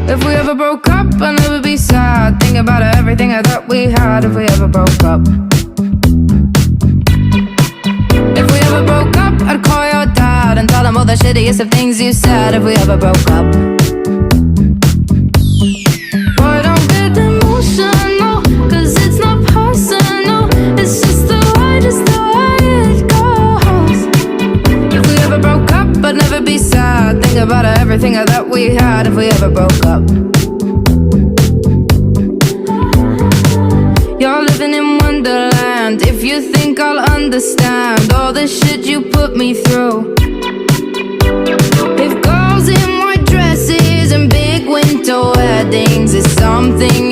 If we ever broke up, I'd never be sad. Think about everything I thought we had. If we ever broke up. If we ever broke up, I'd call your dad and tell him all the shittiest of things you said. If we ever broke up. Boy, don't get emotional, 'cause it's not personal. It's just the way it goes. If we ever broke up, I'd never be sad. Think about everything I thought we had. If we ever broke up. You're living in Wonderland. If you think I'll understand all the shit you put me through. If girls in white dresses and big winter weddings is something